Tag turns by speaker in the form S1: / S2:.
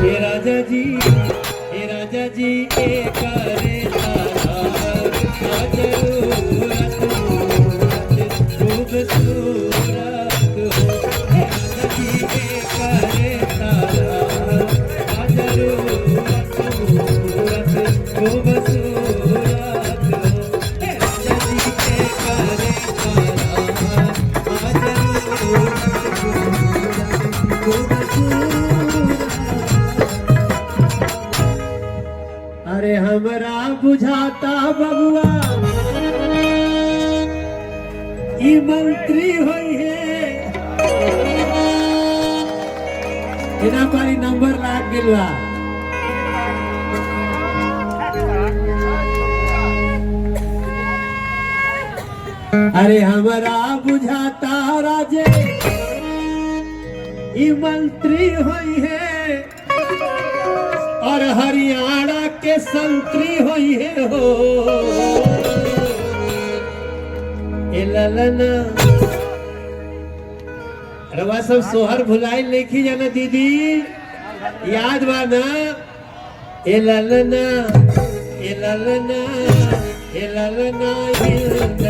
S1: हे राजा जी के करे तारा जरूरत खूबसूरत हो। हे राजा जी के करे तारा जरूरत खूबसूरत हो। हे राजा जी के करे तारा अरे हमरा बुझाता बबुआ ई मंत्री होई है इना पारी नंबर लाग गिलवा। अरे हमरा बुझाता राजे ई मंत्री होई है और हरियाणा के संतरी होई है हो। ए ललना रवा सब सोहर भुलाई लेखी जाना दीदी याद बा ना। ए ललना ए ललना ए ललना